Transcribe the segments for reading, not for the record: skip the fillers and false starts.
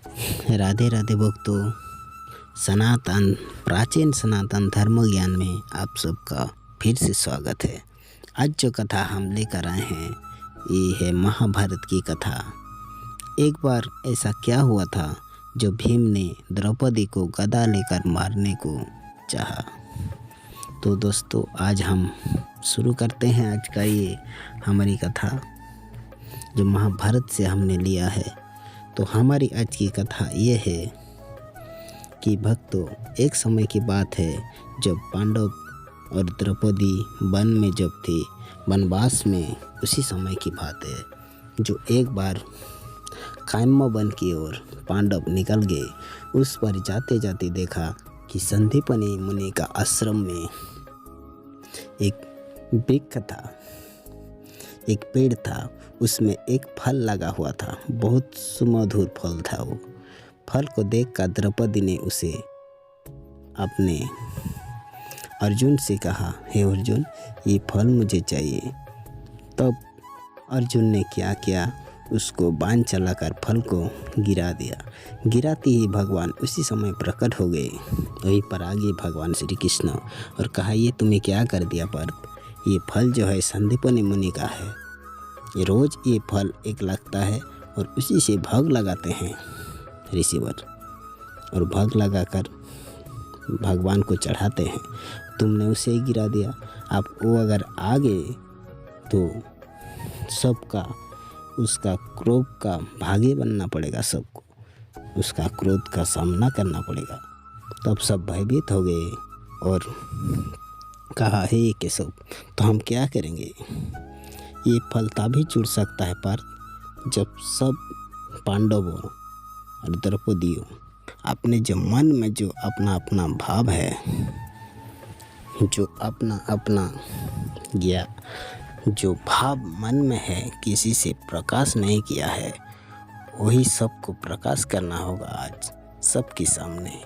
राधे राधे भक्तों। प्राचीन सनातन धर्म ज्ञान में आप सबका फिर से स्वागत है। आज जो कथा हम लेकर आए हैं ये है महाभारत की कथा। एक बार ऐसा क्या हुआ था जो भीम ने द्रौपदी को गदा लेकर मारने को चाहा। तो दोस्तों आज हम शुरू करते हैं आज का ये हमारी कथा जो महाभारत से हमने लिया है। तो हमारी आज की कथा ये है कि भक्तों, एक समय की बात है जब पांडव और द्रौपदी वन में जब थे, वनवास में, उसी समय की बात है जो एक बार काम्य वन की ओर पांडव निकल गए। उस पर जाते जाते देखा कि संदीपनी मुनि का आश्रम में एक वृक्ष था, एक पेड़ था, उसमें एक फल लगा हुआ था। बहुत सुमधुर फल था। वो फल को देखकर द्रौपदी ने उसे अपने अर्जुन से कहा, हे अर्जुन, ये फल मुझे चाहिए। तब अर्जुन ने क्या किया, उसको बाण चलाकर फल को गिरा दिया। गिराते ही भगवान उसी समय प्रकट हो गए। वहीं पर आगे भगवान श्री कृष्ण और कहा, ये तुम्हें क्या कर दिया पार्थ? ये फल जो है संदीपनी मुनि का है। ये रोज़ ये फल एक लगता है और उसी से भोग लगाते हैं ऋषिवर, और भोग लगाकर भगवान को चढ़ाते हैं। तुमने उसे ही गिरा दिया। आप वो अगर आ गए तो सबका उसका क्रोध का भागी बनना पड़ेगा, सबको उसका क्रोध का सामना करना पड़ेगा। तब सब भयभीत हो गए और कहा, हे केशव, तो हम क्या करेंगे? ये फल तभी छूट सकता है पार्थ जब सब पांडवों और द्रौपदियों अपने जो मन में जो अपना अपना भाव है, जो अपना अपना जो भाव मन में है, किसी से प्रकाश नहीं किया है, वही सबको प्रकाश करना होगा आज सबके सामने।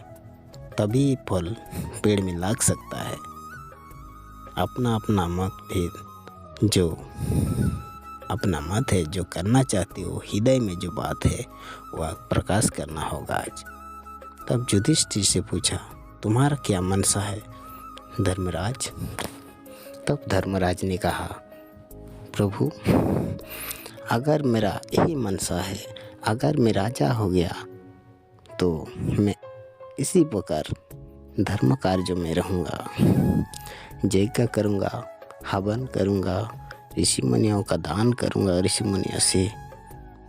तभी फल पेड़ में लग सकता है। अपना अपना मतभेद, जो अपना मत है, जो करना चाहते हो, हृदय में जो बात है वह प्रकाश करना होगा आज। तब युधिष्ठिर से पूछा, तुम्हारा क्या मनसा है धर्मराज? तब धर्मराज ने कहा, प्रभु, अगर मेरा यही मनसा है, अगर मैं राजा हो गया तो मैं इसी प्रकार धर्म कार्य में रहूँगा, यज्ञ करूँगा, हवन करूँगा, ऋषि मुनियों का दान करूँगा, ऋषि मुनियों से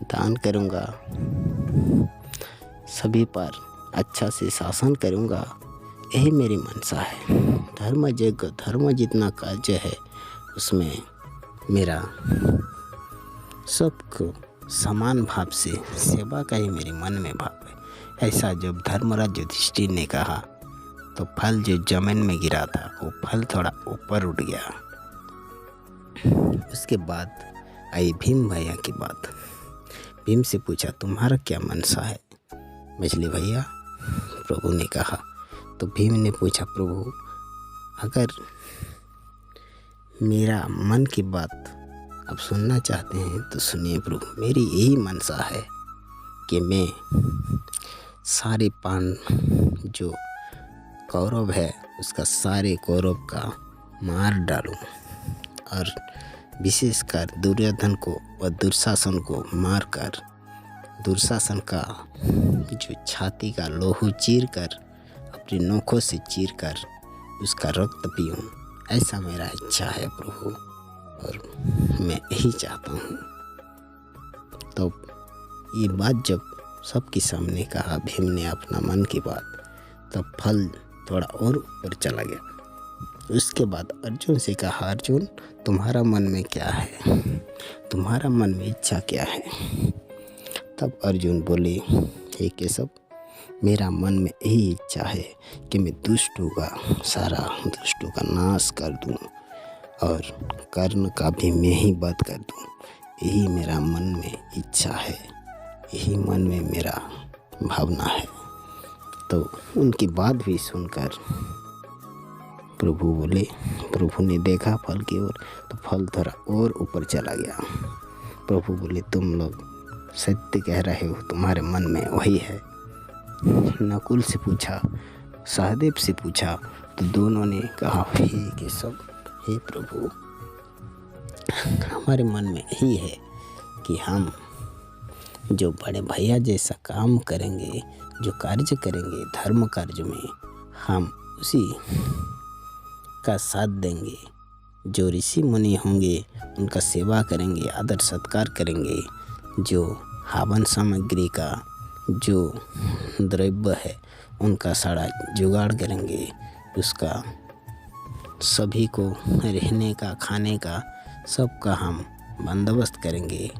दान करूँगा, सभी पर अच्छा से शासन करूँगा। यही मेरी मनसा है। धर्म यज्ञ, धर्म जितना कार्य है उसमें मेरा सबको समान भाव से सेवा का ही मेरे मन में भाव है। ऐसा जब धर्मराज युधिष्ठिर ने कहा तो फल जो जमीन में गिरा था वो फल थोड़ा ऊपर उठ गया। उसके बाद आई भीम भैया की बात। भीम से पूछा, तुम्हारा क्या मनसा है मछली भैया? प्रभु ने कहा। तो भीम ने पूछा, प्रभु, अगर मेरा मन की बात आप सुनना चाहते हैं तो सुनिए प्रभु। मेरी यही मनसा है कि मैं सारे जो कौरव है उसका सारे कौरव का मार डालूं, और विशेषकर दुर्योधन को और दुशासन को मारकर दुशासन का जो छाती का लोहू चीर कर, अपनी नोखों से चीर कर उसका रक्त पीऊं, ऐसा मेरा इच्छा है प्रभु, और मैं यही चाहता हूँ। तो ये बात जब सबके सामने कहा भीम ने अपना मन की बात, तब फल थोड़ा और ऊपर चला गया। उसके बाद अर्जुन से कहा, अर्जुन, तुम्हारा मन में क्या है? तुम्हारा मन में इच्छा क्या है? तब अर्जुन बोले, हे केशव, मेरा मन में यही इच्छा है कि मैं दुष्टों का सारा दुष्टों का नाश कर दूं और कर्ण का भी मैं ही वध कर दूं। यही मेरा मन में इच्छा है, यही मन में मेरा भावना है। तो उनकी बात भी सुनकर प्रभु बोले, प्रभु ने देखा फल की ओर तो फल थोड़ा और ऊपर चला गया। प्रभु बोले, तुम लोग सत्य कह रहे हो तुम्हारे मन में वही है। नकुल से पूछा, सहदेव से पूछा तो दोनों ने कहा, हे केशव, हे प्रभु, हमारे मन में यही है कि हम जो बड़े भैया जैसा काम करेंगे, जो कार्य करेंगे धर्म कार्य में, हम उसी का साथ देंगे। जो ऋषि मुनि होंगे उनका सेवा करेंगे, आदर सत्कार करेंगे। जो हवन सामग्री का जो द्रव्य है उनका सारा जुगाड़ करेंगे, उसका सभी को रहने का, खाने का, सबका हम बंदोबस्त करेंगे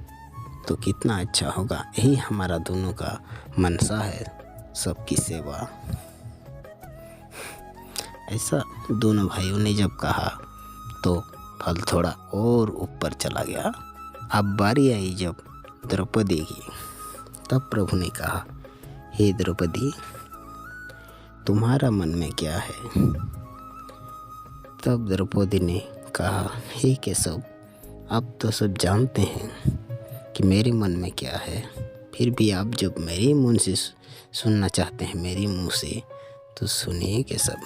तो कितना अच्छा होगा। यही हमारा दोनों का मनसा है, सबकी सेवा। ऐसा दोनों भाइयों ने जब कहा तो फल थोड़ा और ऊपर चला गया। अब बारी आई जब द्रौपदी की। तब प्रभु ने कहा, हे द्रौपदी, तुम्हारा मन में क्या है? तब द्रौपदी ने कहा, हे केशव, आप तो सब जानते हैं कि मेरे मन में क्या है, फिर भी आप जब मेरे मुंह से सुनना चाहते हैं, मेरे मुंह से, तो सुनिए केशव।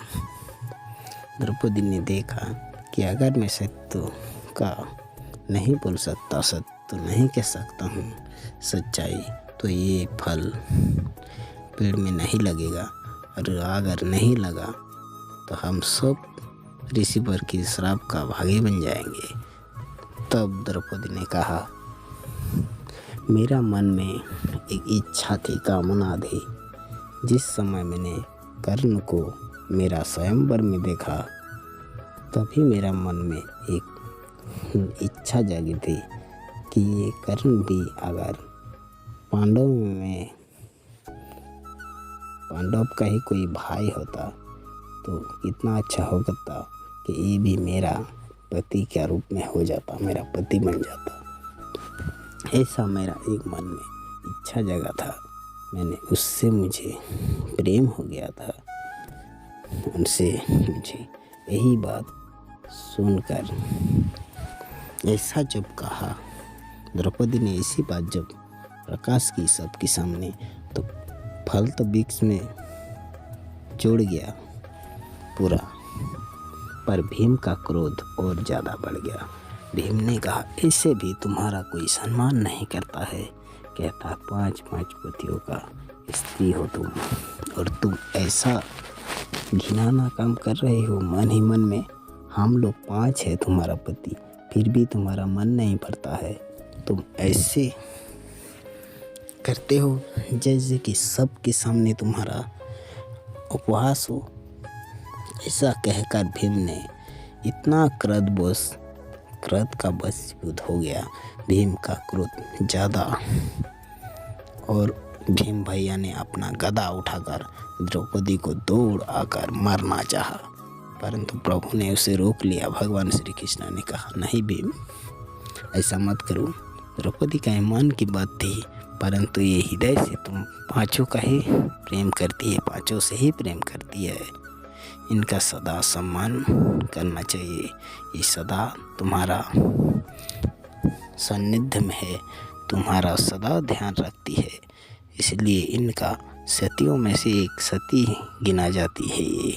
द्रौपदी ने देखा कि अगर मैं सत्य का नहीं बोल सकता, सत्य नहीं कह सकता हूँ, सच्चाई, तो ये फल पेड़ में नहीं लगेगा, और अगर नहीं लगा तो हम सब ऋषि वर की श्राप का भागी बन जाएंगे। तब द्रौपदी ने कहा, मेरा मन में एक इच्छा थी, कामना थी। जिस समय मैंने कर्ण को मेरा स्वयंवर में देखा, तभी मेरा मन में एक इच्छा जागी थी कि ये कर्ण भी अगर पांडव का ही कोई भाई होता तो कितना अच्छा होता कि ये भी मेरा पति के रूप में हो जाता, मेरा पति बन जाता। ऐसा मेरा एक मन में इच्छा जगा था। मैंने उससे, मुझे प्रेम हो गया था उनसे। मुझे यही बात सुनकर ऐसा जब कहा, द्रौपदी ने इसी बात जब प्रकाश की सबके सामने, तो फल तो वृक्ष में जुड़ गया पूरा, पर भीम का क्रोध और ज़्यादा बढ़ गया। भीम ने कहा, इससे भी तुम्हारा कोई सम्मान नहीं करता है। कहता, 5-5 पतियों का स्त्री हो तुम, और तुम ऐसा घिनौना काम कर रहे हो। मन ही मन में हम लोग 5 है तुम्हारा पति, फिर भी तुम्हारा मन नहीं भरता है। तुम ऐसे करते हो जैसे कि सबके सामने तुम्हारा उपवास हो। ऐसा कहकर भीम ने इतना क्रोध का वशीभूत हो गया, भीम का क्रोध ज़्यादा, और भीम भैया ने अपना गदा उठाकर द्रौपदी को दौड़ आकर मारना चाहा, परंतु प्रभु ने उसे रोक लिया। भगवान श्री कृष्ण ने कहा, नहीं भीम, ऐसा मत करो। द्रौपदी का ईमान की बात थी, परंतु ये हृदय से तुम 5 का ही प्रेम करती है, 5 से ही प्रेम करती है। इनका सदा सम्मान करना चाहिए। ये सदा तुम्हारा सानिध्य में है, तुम्हारा सदा ध्यान रखती है, इसलिए इनका सतियों में से एक सती गिना जाती है। ये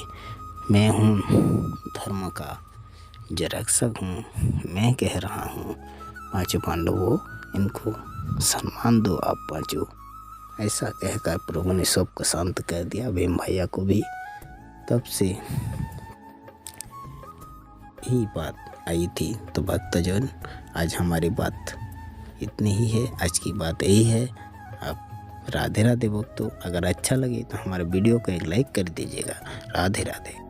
मैं हूँ, धर्म का जो रक्षक हूँ, मैं कह रहा हूँ, 5 पांडवों, इनको सम्मान दो आप 5। ऐसा कहकर प्रभु ने सबको शांत कर दिया, भीम भैया को भी। तब से यही बात आई थी। तो भक्तजन, आज हमारी बात इतनी ही है, आज की बात यही है। आप राधे राधे भक्तों, अगर अच्छा लगे तो हमारे वीडियो को एक लाइक कर दीजिएगा। राधे राधे।